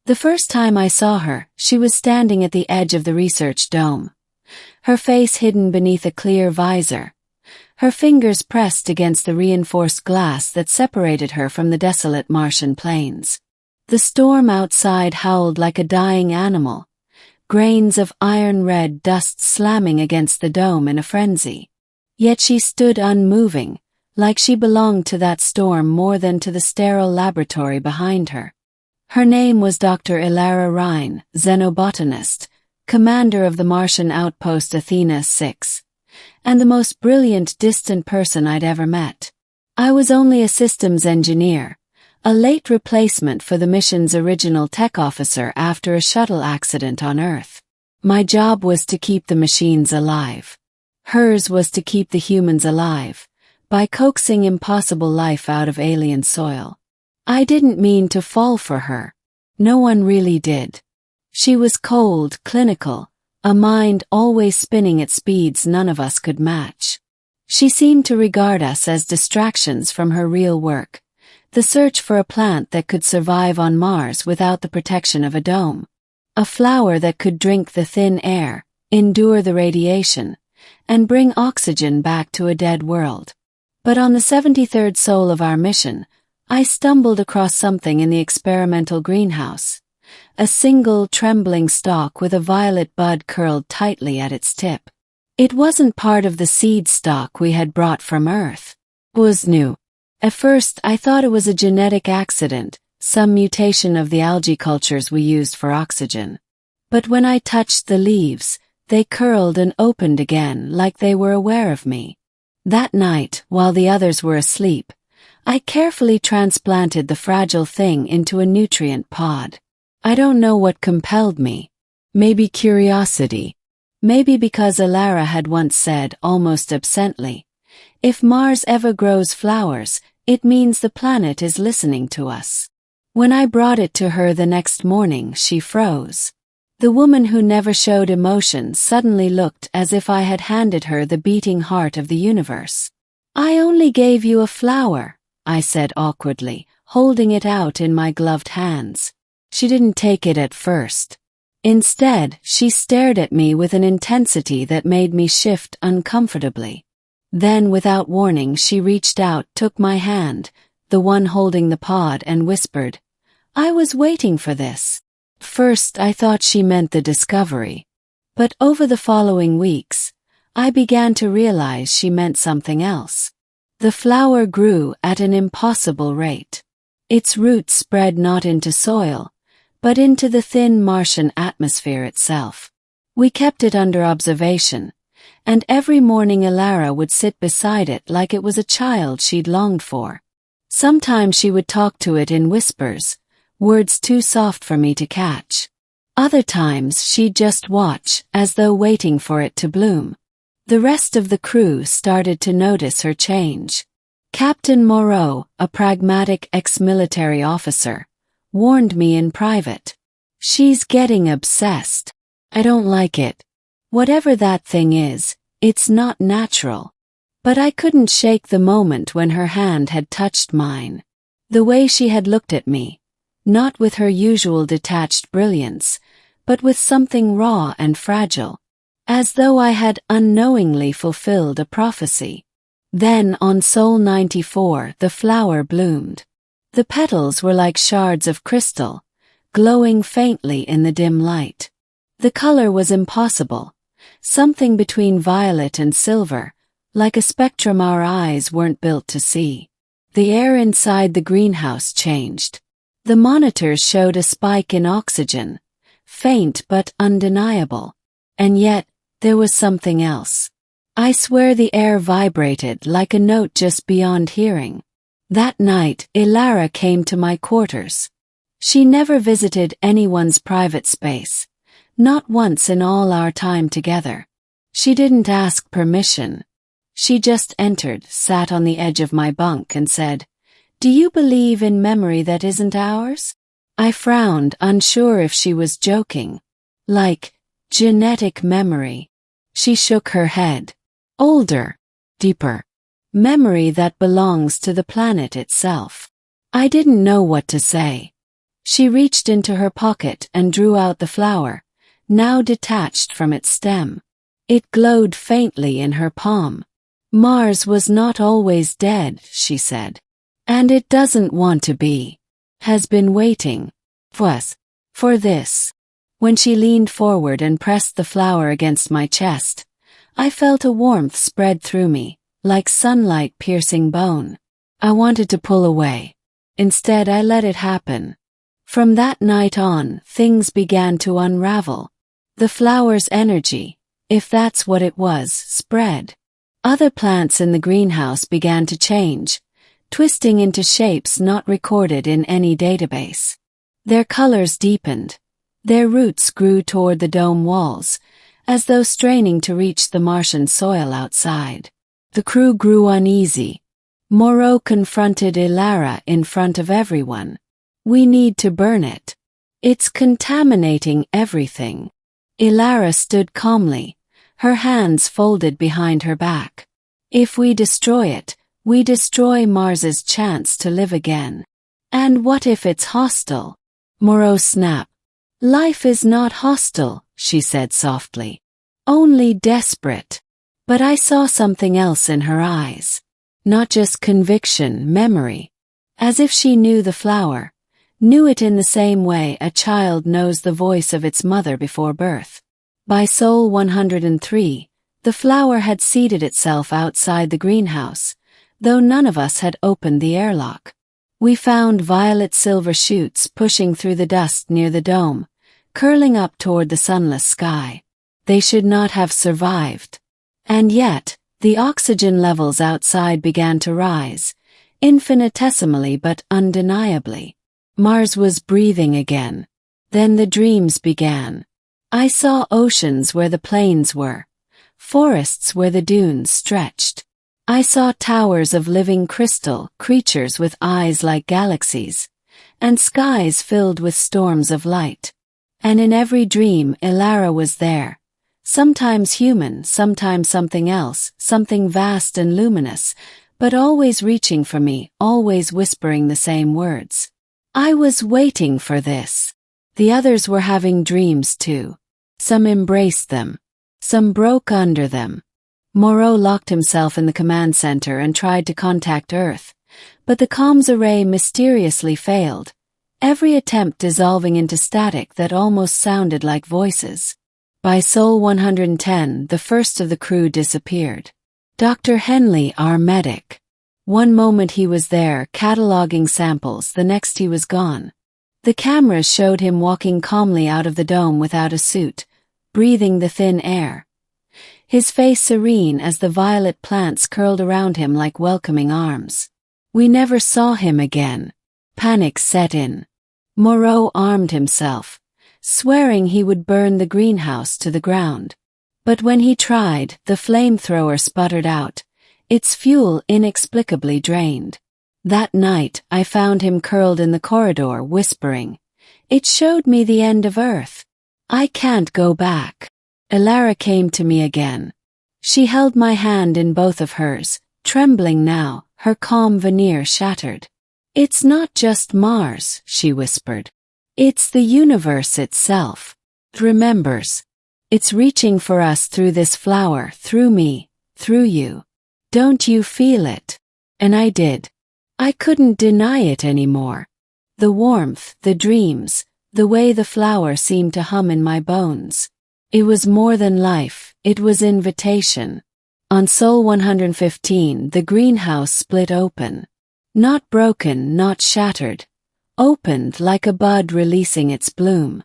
The first time I saw her, she was standing at the edge of the research dome, her face hidden beneath a clear visor, her fingers pressed against the reinforced glass that separated her from the desolate Martian plains. The storm outside howled like a dying animal, grains of iron-red dust slamming against the dome in a frenzy. Yet she stood unmoving, like she belonged to that storm more than to the sterile laboratory behind her. Her name was Dr. Ilara Rhine, xenobotanist, commander of the Martian outpost Athena 6, and the most brilliant distant person I'd ever met. I was only a systems engineer, a late replacement for the mission's original tech officer after a shuttle accident on Earth. My job was to keep the machines alive. Hers was to keep the humans alive, by coaxing impossible life out of alien soil. I didn't mean to fall for her. No one really did. She was cold, clinical, a mind always spinning at speeds none of us could match. She seemed to regard us as distractions from her real work, the search for a plant that could survive on Mars without the protection of a dome, a flower that could drink the thin air, endure the radiation, and bring oxygen back to a dead world. But on the 73rd sol of our mission, I stumbled across something in the experimental greenhouse, a single trembling stalk with a violet bud curled tightly at its tip. It wasn't part of the seed stock we had brought from Earth. It was new. At first I thought it was a genetic accident, some mutation of the algae cultures we used for oxygen. But when I touched the leaves, they curled and opened again like they were aware of me. That night, while the others were asleep, I carefully transplanted the fragile thing into a nutrient pod. I don't know what compelled me. Maybe curiosity. Maybe because Ilara had once said, almost absently, "If Mars ever grows flowers, it means the planet is listening to us." When I brought it to her the next morning, she froze. The woman who never showed emotion suddenly looked as if I had handed her the beating heart of the universe. "I only gave you a flower," I said awkwardly, holding it out in my gloved hands. She didn't take it at first. Instead, she stared at me with an intensity that made me shift uncomfortably. Then, without warning, she reached out, took my hand, the one holding the pod, and whispered, "I was waiting for this." First, I thought she meant the discovery. But over the following weeks, I began to realize she meant something else. The flower grew at an impossible rate. Its roots spread not into soil, but into the thin Martian atmosphere itself. We kept it under observation, and every morning Ilara would sit beside it like it was a child she'd longed for. Sometimes she would talk to it in whispers, words too soft for me to catch. Other times she'd just watch, as though waiting for it to bloom. The rest of the crew started to notice her change. Captain Moreau, a pragmatic ex-military officer, warned me in private. "She's getting obsessed. I don't like it. Whatever that thing is, it's not natural." But I couldn't shake the moment when her hand had touched mine. The way she had looked at me, not with her usual detached brilliance, but with something raw and fragile, as though I had unknowingly fulfilled a prophecy. Then, on Sol 94, the flower bloomed. The petals were like shards of crystal, glowing faintly in the dim light. The color was impossible, something between violet and silver, like a spectrum our eyes weren't built to see. The air inside the greenhouse changed. The monitors showed a spike in oxygen, faint but undeniable. And yet, there was something else. I swear the air vibrated like a note just beyond hearing. That night, Ilara came to my quarters. She never visited anyone's private space, not once in all our time together. She didn't ask permission. She just entered, sat on the edge of my bunk and said, "Do you believe in memory that isn't ours?" I frowned, unsure if she was joking. "Like, genetic memory." She shook her head. "Older, deeper. Memory that belongs to the planet itself." I didn't know what to say. She reached into her pocket and drew out the flower, now detached from its stem. It glowed faintly in her palm. Mars was not always dead, she said. And it doesn't want to be. Has been waiting. For this. When she leaned forward and pressed the flower against my chest, I felt a warmth spread through me, like sunlight piercing bone. I wanted to pull away. Instead, I let it happen. From that night on, things began to unravel. The flower's energy, if that's what it was, spread. Other plants in the greenhouse began to change, twisting into shapes not recorded in any database. Their colors deepened. Their roots grew toward the dome walls, as though straining to reach the Martian soil outside. The crew grew uneasy. Moreau confronted Ilara in front of everyone. We need to burn it. It's contaminating everything. Ilara stood calmly, her hands folded behind her back. If we destroy it, we destroy Mars's chance to live again. And what if it's hostile? Moreau snapped. Life is not hostile, she said softly. Only desperate. But I saw something else in her eyes. Not just conviction, memory. As if she knew the flower, knew it in the same way a child knows the voice of its mother before birth. By Sol 103, the flower had seated itself outside the greenhouse, though none of us had opened the airlock. We found violet-silver shoots pushing through the dust near the dome, curling up toward the sunless sky. They should not have survived. And yet, the oxygen levels outside began to rise, infinitesimally but undeniably. Mars was breathing again. Then the dreams began. I saw oceans where the plains were, forests where the dunes stretched. I saw towers of living crystal, creatures with eyes like galaxies, and skies filled with storms of light. And in every dream Ilara was there, sometimes human, sometimes something else, something vast and luminous, but always reaching for me, always whispering the same words. I was waiting for this. The others were having dreams too. Some embraced them. Some broke under them. Moreau locked himself in the command center and tried to contact Earth, but the comms array mysteriously failed, every attempt dissolving into static that almost sounded like voices. By Sol 110, the first of the crew disappeared. Dr. Henley, our medic. One moment he was there, cataloging samples, the next he was gone. The cameras showed him walking calmly out of the dome without a suit, breathing the thin air. His face serene as the violet plants curled around him like welcoming arms. We never saw him again. Panic set in. Moreau armed himself, swearing he would burn the greenhouse to the ground. But when he tried, the flamethrower sputtered out, its fuel inexplicably drained. That night, I found him curled in the corridor, whispering, "It showed me the end of Earth. I can't go back." Ilara came to me again. She held my hand in both of hers, trembling now, her calm veneer shattered. "It's not just Mars," she whispered. "It's the universe itself. It remembers. It's reaching for us through this flower, through me, through you. Don't you feel it?" And I did. I couldn't deny it anymore. The warmth, the dreams, the way the flower seemed to hum in my bones. It was more than life, it was invitation. On Sol 115, the greenhouse split open. Not broken, not shattered. Opened like a bud releasing its bloom.